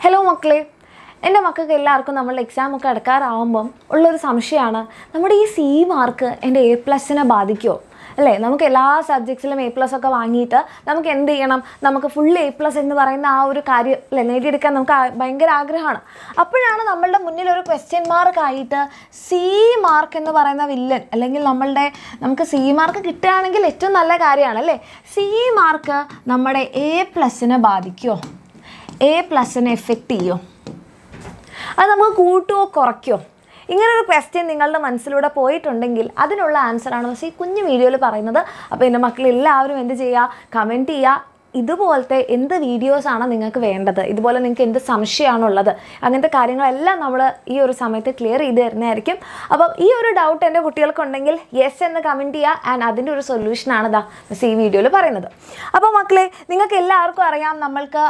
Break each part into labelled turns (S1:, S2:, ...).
S1: Hello മക്കളെ, എൻ്റെ മക്കൾക്ക് എല്ലാവർക്കും നമ്മൾ എക്സാമൊക്കെ എടുക്കാറാവുമ്പം ഉള്ളൊരു സംശയമാണ്, നമ്മുടെ ഈ സി മാർക്ക് എൻ്റെ A+നെ ബാധിക്കുമോ? അല്ലേ, നമുക്ക് എല്ലാ സബ്ജക്ട്സിലും A+ ഒക്കെ വാങ്ങിയിട്ട് നമുക്ക് എന്ത് ചെയ്യണം, നമുക്ക് ഫുൾ A+ എന്ന് പറയുന്ന ആ ഒരു കാര്യം അല്ലേ നേടിയെടുക്കാൻ നമുക്ക് ഭയങ്കര ആഗ്രഹമാണ്. അപ്പോഴാണ് നമ്മളുടെ മുന്നിൽ ഒരു ക്വസ്റ്റ്യൻ മാർക്കായിട്ട് സി മാർക്ക് എന്ന് പറയുന്ന വില്ലൻ, അല്ലെങ്കിൽ നമുക്ക് സി മാർക്ക് കിട്ടുകയാണെങ്കിൽ ഏറ്റവും നല്ല കാര്യമാണ് അല്ലേ. സി മാർക്ക് നമ്മുടെ A+നെ ബാധിക്കുമോ? A+നെ എഫക്റ്റ് ചെയ്യുമോ? അത് നമുക്ക് കൂട്ടുമോ കുറയ്ക്കുമോ? ഇങ്ങനൊരു ക്വസ്റ്റ്യൻ നിങ്ങളുടെ മനസ്സിലൂടെ പോയിട്ടുണ്ടെങ്കിൽ അതിനുള്ള ആൻസറാണ് പക്ഷേ ഈ കുഞ്ഞു വീഡിയോയിൽ പറയുന്നത്. അപ്പോൾ എൻ്റെ മക്കളെല്ലാവരും എന്ത് ചെയ്യുക, കമൻറ്റ് ചെയ്യുക. ഇതുപോലത്തെ എന്ത് വീഡിയോസാണ് നിങ്ങൾക്ക് വേണ്ടത്, ഇതുപോലെ നിങ്ങൾക്ക് എന്ത് സംശയമാണുള്ളത്, അങ്ങനത്തെ കാര്യങ്ങളെല്ലാം നമ്മൾ ഈ ഒരു സമയത്ത് ക്ലിയർ ചെയ്ത് തരുന്നതായിരിക്കും. അപ്പം ഈ ഒരു ഡൗട്ട് എൻ്റെ കുട്ടികൾക്കുണ്ടെങ്കിൽ യെസ് എന്ന് കമൻറ്റ് ചെയ്യുക. ആൻഡ് അതിൻ്റെ ഒരു സൊല്യൂഷനാണ് ഈ വീഡിയോയിൽ പറയുന്നത്. അപ്പോൾ മക്കളെ, നിങ്ങൾക്ക് എല്ലാവർക്കും അറിയാം നമ്മൾക്ക്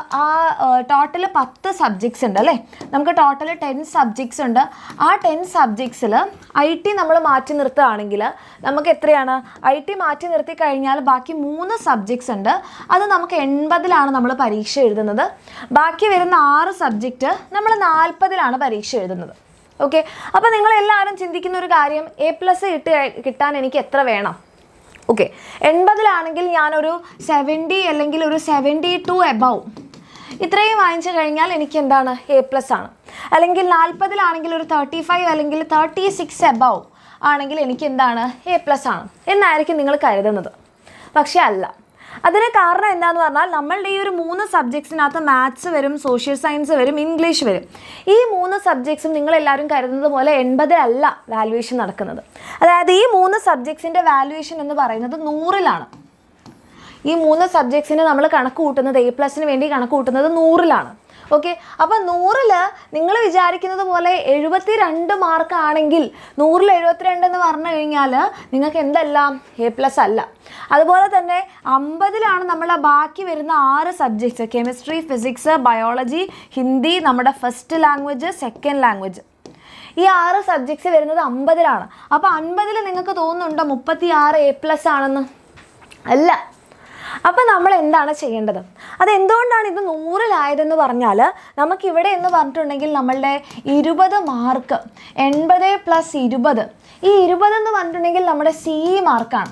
S1: ടോട്ടൽ 10 സബ്ജക്ട്സ് ഉണ്ട് അല്ലേ. നമുക്ക് ടോട്ടൽ 10 സബ്ജക്ട്സ് ഉണ്ട്. ആ 10 സബ്ജക്ട്സിൽ IT നമ്മൾ മാറ്റി നിർത്തുകയാണെങ്കിൽ നമുക്ക് എത്രയാണ്, IT മാറ്റി നിർത്തി കഴിഞ്ഞാൽ ബാക്കി 3 സബ്ജക്ട്സ് ഉണ്ട്. അത് നമുക്ക് 80-ലാണ് നമ്മൾ പരീക്ഷ എഴുതുന്നത്. ബാക്കി വരുന്ന 6 സബ്ജക്റ്റ് നമ്മൾ 40-ലാണ് പരീക്ഷ എഴുതുന്നത്. ഓക്കെ, അപ്പോൾ നിങ്ങളെല്ലാവരും ചിന്തിക്കുന്ന ഒരു കാര്യം, A+ കിട്ടാൻ എനിക്ക് എത്ര വേണം? ഓക്കെ, 80-ലാണെങ്കിൽ ഞാനൊരു 70 അല്ലെങ്കിൽ ഒരു 72 എബവ് ഇത്രയും വാങ്ങിച്ചു കഴിഞ്ഞാൽ എനിക്ക് എന്താണ്, A+ ആണ്. അല്ലെങ്കിൽ 40-ലാണെങ്കിൽ ഒരു 35 അല്ലെങ്കിൽ 36 എബവ് ആണെങ്കിൽ എനിക്ക് എന്താണ്, A+ ആണ് എന്നായിരിക്കും നിങ്ങൾ കരുതുന്നത്. പക്ഷേ അല്ല. അതിന് കാരണം എന്താണെന്ന് പറഞ്ഞാൽ നമ്മളുടെ ഈ ഒരു 3 സബ്ജക്ട്സിനകത്ത് മാത്സ് വരും, സോഷ്യൽ സയൻസ് വരും, ഇംഗ്ലീഷ് വരും. ഈ 3 സബ്ജക്ട്സും നിങ്ങളെല്ലാവരും കരുതുന്നത് പോലെ 80-ലല്ല വാല്യുവേഷൻ നടക്കുന്നത്. അതായത് ഈ 3 സബ്ജക്ട്സിൻ്റെ വാല്യുവേഷൻ എന്ന് പറയുന്നത് 100-ലാണ്. ഈ 3 സബ്ജക്ട്സിന് നമ്മൾ കണക്ക് കൂട്ടുന്നത്, A+ന് വേണ്ടി കണക്ക് കൂട്ടുന്നത് 100-ലാണ്. ഓക്കെ, അപ്പോൾ 100-ൽ നിങ്ങൾ വിചാരിക്കുന്നത് പോലെ 72 മാർക്കാണെങ്കിൽ 100-ൽ 72 എന്ന് പറഞ്ഞു കഴിഞ്ഞാൽ നിങ്ങൾക്ക് എന്തെല്ലാം A+ അല്ല. അതുപോലെ തന്നെ 50-ലാണ് നമ്മളെ ബാക്കി വരുന്ന 6 subjects, chemistry, physics, biology, Hindi, നമ്മുടെ ഫസ്റ്റ് ലാംഗ്വേജ്, സെക്കൻഡ് ലാംഗ്വേജ്. ഈ 6 സബ്ജക്ട്സ് വരുന്നത് 50-ലാണ്. അപ്പോൾ 50-ൽ നിങ്ങൾക്ക് തോന്നുന്നുണ്ടോ 36 A+ ആണെന്ന്? അല്ല. അപ്പം നമ്മൾ എന്താണ് ചെയ്യേണ്ടത്? അതെന്തുകൊണ്ടാണ് ഇത് 100-ലായതെന്ന് പറഞ്ഞാൽ, നമുക്കിവിടെ എന്ന് പറഞ്ഞിട്ടുണ്ടെങ്കിൽ നമ്മളുടെ 20 മാർക്ക് 80 + 20, ഈ 20 എന്ന് പറഞ്ഞിട്ടുണ്ടെങ്കിൽ നമ്മുടെ സി മാർക്കാണ്.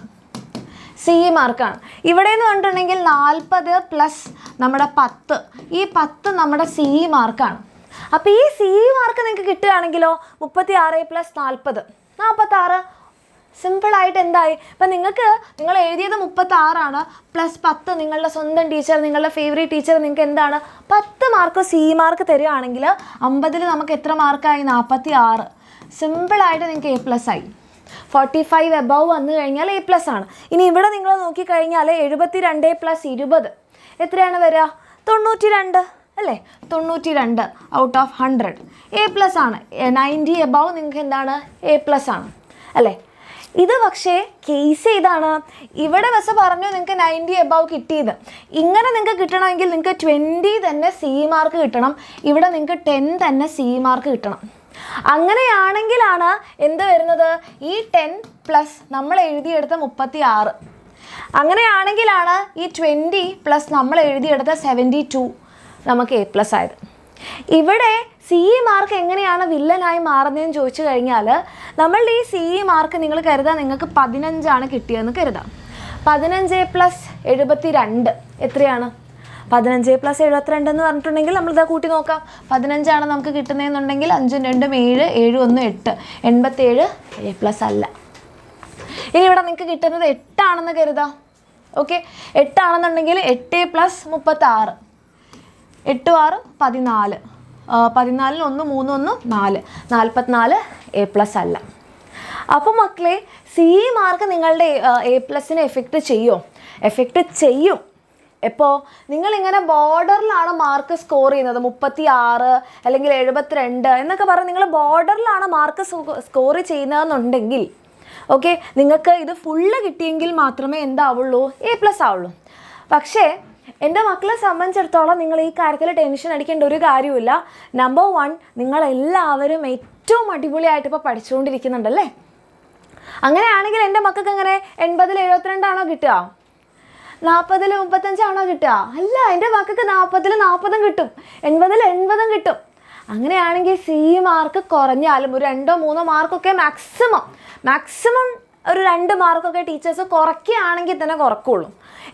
S1: ഇവിടെ എന്ന് പറഞ്ഞിട്ടുണ്ടെങ്കിൽ 40 + നമ്മുടെ 10, ഈ 10 നമ്മുടെ സി മാർക്കാണ്. അപ്പോൾ ഈ സി മാർക്ക് നിങ്ങൾക്ക് കിട്ടുകയാണെങ്കിലോ 36 + 40 46. സിമ്പിളായിട്ട് എന്തായി? ഇപ്പം നിങ്ങൾ എഴുതിയത് 36 + 10 നിങ്ങളുടെ സ്വന്തം ടീച്ചർ, നിങ്ങളുടെ ഫേവറേറ്റ് ടീച്ചർ നിങ്ങൾക്ക് എന്താണ് 10 മാർക്ക് സി മാർക്ക് തരികയാണെങ്കിൽ 50-ൽ നമുക്ക് എത്ര മാർക്കായി? 46. സിമ്പിളായിട്ട് നിങ്ങൾക്ക് A+ ആയി. 45 എബവ് വന്നു കഴിഞ്ഞാൽ A+ ആണ്. ഇനി ഇവിടെ നിങ്ങൾ നോക്കിക്കഴിഞ്ഞാൽ 72 + 20 എത്രയാണ് വരിക? 92 അല്ലേ. 92 ഔട്ട് ഓഫ് 100 A+ ആണ്. 90 എബവ് നിങ്ങൾക്ക് എന്താണ്, A+ ആണ് അല്ലേ. ഇത് പക്ഷേ കേസ് ഇതാണ്. ഇവിടെ പക്ഷേ പറഞ്ഞു നിങ്ങൾക്ക് 90 എബവ് കിട്ടിയത്. ഇങ്ങനെ നിങ്ങൾക്ക് കിട്ടണമെങ്കിൽ നിങ്ങൾക്ക് 20 തന്നെ സി മാർക്ക് കിട്ടണം. ഇവിടെ നിങ്ങൾക്ക് 10 തന്നെ സി മാർക്ക് കിട്ടണം. അങ്ങനെയാണെങ്കിലാണ് എന്ത് വരുന്നത്, ഈ 10 + നമ്മൾ എഴുതിയെടുത്ത 36. അങ്ങനെയാണെങ്കിലാണ് ഈ 20 + നമ്മൾ എഴുതിയെടുത്ത 72 നമുക്ക് A+ ആയത്. ഇവിടെ സി മാർക്ക് എങ്ങനെയാണ് വില്ലനായി മാറുന്നതെന്ന് ചോദിച്ചു കഴിഞ്ഞാൽ, നമ്മളുടെ ഈ സി മാർക്ക് നിങ്ങൾ കരുതാം നിങ്ങൾക്ക് 15 കിട്ടിയതെന്ന് കരുതാം. 15 + 72 എത്രയാണ്? 15 + 72 എന്ന് പറഞ്ഞിട്ടുണ്ടെങ്കിൽ നമ്മളിതാ കൂട്ടി നോക്കാം. 15 നമുക്ക് കിട്ടുന്നതെന്നുണ്ടെങ്കിൽ 5 2 7, 7 1 8, 87 A+ അല്ല. ഇനി ഇവിടെ നിങ്ങൾക്ക് കിട്ടുന്നത് 8 കരുതാം. ഓക്കെ, 8 8 + 36, 8 6 14, 14-ൽ 1 3 1 4, 44 A+ അല്ല. അപ്പോൾ മക്കളെ, സി മാർക്ക് നിങ്ങളുടെ A+നെ എഫക്റ്റ് ചെയ്യും. എപ്പോൾ നിങ്ങളിങ്ങനെ ബോർഡറിലാണ് മാർക്ക് സ്കോർ ചെയ്യുന്നത്, 36 അല്ലെങ്കിൽ 72 എന്നൊക്കെ പറഞ്ഞ് നിങ്ങൾ ബോർഡറിലാണ് മാർക്ക് സ്കോർ ചെയ്യുന്നതെന്നുണ്ടെങ്കിൽ, ഓക്കെ, നിങ്ങൾക്ക് ഇത് ഫുള്ള് കിട്ടിയെങ്കിൽ മാത്രമേ എന്താവുള്ളൂ, A+ ആവുള്ളൂ. പക്ഷേ എൻ്റെ മക്കളെ സംബന്ധിച്ചിടത്തോളം നിങ്ങൾ ഈ കാര്യത്തിൽ ടെൻഷൻ അടിക്കേണ്ട ഒരു കാര്യമില്ല. നമ്പർ 1, നിങ്ങളെല്ലാവരും ഏറ്റവും അടിപൊളിയായിട്ട് ഇപ്പോൾ പഠിച്ചുകൊണ്ടിരിക്കുന്നുണ്ടല്ലേ. അങ്ങനെയാണെങ്കിൽ എൻ്റെ മക്കൾക്ക് എങ്ങനെ 80-ൽ 72 കിട്ടുക? 40-ൽ 35 കിട്ടുക? അല്ല, എൻ്റെ മക്കൾക്ക് 40-ൽ 40 കിട്ടും, 80-ൽ 80 കിട്ടും. അങ്ങനെയാണെങ്കിൽ സി മാർക്ക് കുറഞ്ഞാലും ഒരു 2-3 മാർക്കൊക്കെ മാക്സിമം ഒരു 2 മാർക്കൊക്കെ ടീച്ചേഴ്സ് കുറയ്ക്കുകയാണെങ്കിൽ തന്നെ കുറക്കുള്ളൂ.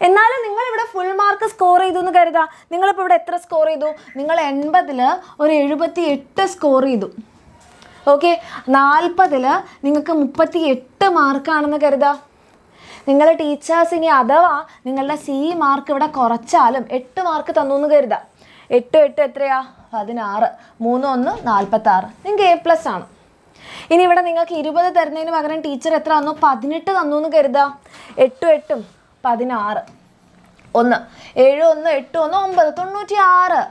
S1: എന്നാലും നിങ്ങളിവിടെ ഫുൾ മാർക്ക് സ്കോർ ചെയ്തു എന്ന് കരുതാം. നിങ്ങളിപ്പോൾ ഇവിടെ എത്ര സ്കോർ ചെയ്തു? നിങ്ങൾ 80-ൽ ഒരു 78 സ്കോർ ചെയ്തു. ഓക്കെ, 40-ൽ നിങ്ങൾക്ക് 38 മാർക്കാണെന്ന് കരുതാം. നിങ്ങൾ ടീച്ചേഴ്സ് ഇനി അഥവാ നിങ്ങളുടെ സി മാർക്ക് ഇവിടെ കുറച്ചാലും 8 മാർക്ക് തന്നു എന്ന് കരുതാം. 8 എത്രയാ? 16. 3 1 46. നിങ്ങൾക്ക് A+ ആണ്. ഇനി ഇവിടെ നിങ്ങൾക്ക് 20 തരുന്നതിന് പകരം ടീച്ചർ എത്ര തന്നു? 18 തന്നു എന്ന് കരുതാം. 8 8 16. 1 7 1 8 1 9 96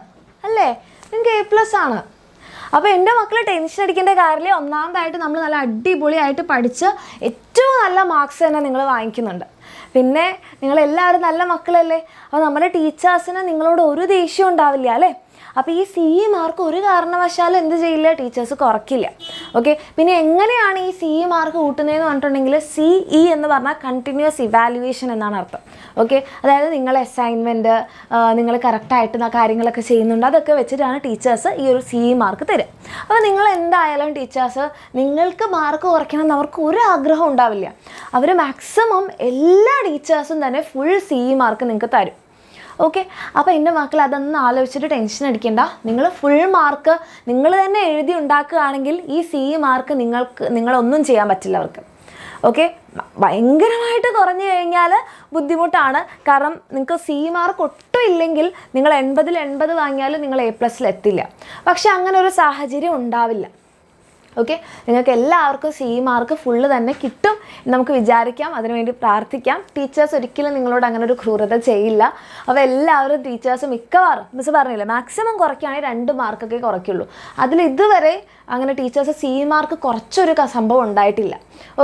S1: അല്ലേ? നിങ്ങൾക്ക് A+ ആണ്. അപ്പോൾ എൻ്റെ മക്കൾ ടെൻഷൻ അടിക്കേണ്ട കാര്യമില്ല. ഒന്നാമതായിട്ട് നമ്മൾ നല്ല അടിപൊളിയായിട്ട് പഠിച്ച് ഏറ്റവും നല്ല മാർക്സ് തന്നെ നിങ്ങൾ വാങ്ങിക്കുന്നുണ്ട്. പിന്നെ നിങ്ങളെല്ലാവരും നല്ല മക്കളല്ലേ. അപ്പോൾ നമ്മുടെ ടീച്ചേഴ്സിന് നിങ്ങളോട് ഒരു ദേഷ്യം ഉണ്ടാവില്ല അല്ലേ. അപ്പോൾ ഈ സി മാർക്ക് ഒരു കാരണവശാലും എന്ത് ചെയ്യില്ല, ടീച്ചേഴ്സ് കുറയ്ക്കില്ല. ഓക്കെ, പിന്നെ എങ്ങനെയാണ് ഈ സി മാർക്ക് കൂട്ടുന്നതെന്ന് പറഞ്ഞിട്ടുണ്ടെങ്കിൽ CE എന്ന് പറഞ്ഞാൽ കണ്ടിന്യൂസ് ഇവാലുവേഷൻ എന്നാണ് അർത്ഥം. ഓക്കെ, അതായത് നിങ്ങളെ അസൈൻമെൻറ്റ് നിങ്ങൾ കറക്റ്റായിട്ട് കാര്യങ്ങളൊക്കെ ചെയ്യുന്നുണ്ട്, അതൊക്കെ വെച്ചിട്ടാണ് ടീച്ചേഴ്സ് ഈ ഒരു സി മാർക്ക് തരിക. അപ്പോൾ നിങ്ങൾ എന്തായാലും ടീച്ചേഴ്സ് നിങ്ങൾക്ക് മാർക്ക് കുറയ്ക്കണം എന്ന് അവർക്ക് ഒരു ആഗ്രഹം ഉണ്ടാവില്ല. അവർ മാക്സിമം എല്ലാ ടീച്ചേഴ്സും തന്നെ ഫുൾ സി മാർക്ക് നിങ്ങൾക്ക് തരും. ഓക്കെ, അപ്പോൾ എൻ്റെ മക്കൾ അതൊന്നും ആലോചിച്ചിട്ട് ടെൻഷൻ അടിക്കേണ്ട. നിങ്ങൾ ഫുൾ മാർക്ക് നിങ്ങൾ തന്നെ എഴുതി ഉണ്ടാക്കുകയാണെങ്കിൽ ഈ സി മാർക്ക് നിങ്ങളൊന്നും ചെയ്യാൻ പറ്റില്ല അവർക്ക്. ഓക്കെ, ഭയങ്കരമായിട്ട് കുറഞ്ഞു കഴിഞ്ഞാൽ ബുദ്ധിമുട്ടാണ്. കാരണം നിങ്ങൾക്ക് സി മാർക്ക് ഒട്ടും ഇല്ലെങ്കിൽ നിങ്ങൾ 80-ൽ 80 വാങ്ങിയാലും നിങ്ങൾ A+ എത്തില്ല. പക്ഷെ അങ്ങനെ ഒരു സാഹചര്യം ഉണ്ടാവില്ല. ഓക്കെ, നിങ്ങൾക്ക് എല്ലാവർക്കും സി മാർക്ക് ഫുള്ള് തന്നെ കിട്ടും നമുക്ക് വിചാരിക്കാം, അതിനുവേണ്ടി പ്രാർത്ഥിക്കാം. ടീച്ചേഴ്സ് ഒരിക്കലും നിങ്ങളോട് അങ്ങനെ ഒരു ക്രൂരത ചെയ്യില്ല. അപ്പോൾ എല്ലാവരും ടീച്ചേഴ്സ് മിക്കവാറും മിസ് പറഞ്ഞില്ല മാക്സിമം കുറയ്ക്കുകയാണെങ്കിൽ 2 മാർക്കൊക്കെ കുറയ്ക്കുള്ളൂ. അതിൽ ഇതുവരെ അങ്ങനെ ടീച്ചേഴ്സ് സി മാർക്ക് കുറച്ചൊരു സംഭവം ഉണ്ടായിട്ടില്ല.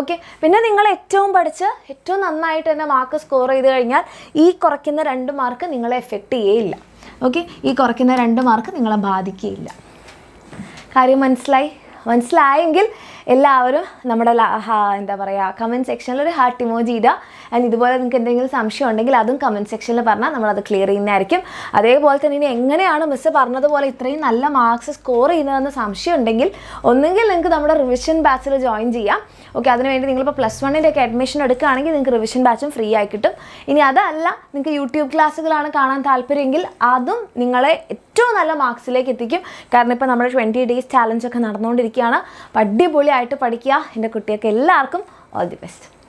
S1: ഓക്കെ, പിന്നെ നിങ്ങൾ ഏറ്റവും പഠിച്ച് ഏറ്റവും നന്നായിട്ട് തന്നെ മാർക്ക് സ്കോർ ചെയ്ത് കഴിഞ്ഞാൽ ഈ കുറയ്ക്കുന്ന 2 മാർക്ക് നിങ്ങളെ എഫക്റ്റ് ചെയ്യേയില്ല. ഓക്കെ, ഈ കുറയ്ക്കുന്ന 2 മാർക്ക് നിങ്ങളെ ബാധിക്കുകയില്ല. കാര്യം മനസ്സിലായെങ്കിൽ എല്ലാവരും നമ്മുടെ എന്താ പറയുക കമൻറ്റ് സെക്ഷനിൽ ഒരു ഹാർട്ട് ഇമോജി ഇടുക. ആൻഡ് ഇതുപോലെ നിങ്ങൾക്ക് എന്തെങ്കിലും സംശയം ഉണ്ടെങ്കിൽ അതും കമൻറ്റ് സെക്ഷനിൽ പറഞ്ഞാൽ നമ്മളത് ക്ലിയർ ചെയ്യുന്നതായിരിക്കും. അതേപോലെ തന്നെ ഇനി എങ്ങനെയാണ് മിസ്സ് പറഞ്ഞതുപോലെ ഇത്രയും നല്ല മാർക്സ് സ്കോർ ചെയ്യുന്നതെന്ന് സംശയം ഉണ്ടെങ്കിൽ ഒന്നെങ്കിൽ നിങ്ങൾക്ക് നമ്മുടെ റിവിഷൻ ബാച്ചിൽ ജോയിൻ ചെയ്യാം. ഓക്കെ, അതിനുവേണ്ടി നിങ്ങളിപ്പോൾ +1 ഒക്കെ അഡ്മിഷൻ എടുക്കുകയാണെങ്കിൽ നിങ്ങൾക്ക് റിവിഷൻ ബാച്ചും ഫ്രീ ആയി കിട്ടും. ഇനി അതല്ല നിങ്ങൾക്ക് യൂട്യൂബ് ക്ലാസ്സുകളാണ് കാണാൻ താല്പര്യമെങ്കിൽ അതും നിങ്ങളെ ഏറ്റവും നല്ല മാർക്സിലേക്ക് എത്തിക്കും. കാരണം ഇപ്പോൾ നമ്മുടെ 20 days ചാലഞ്ച് ഒക്കെ നടന്നുകൊണ്ടിരിക്കുകയാണ്. അടിപൊളിയായിട്ട് പഠിക്കുക. എൻ്റെ കുട്ടികൾക്ക് എല്ലാവർക്കും ഓൾ ദി ബെസ്റ്റ്.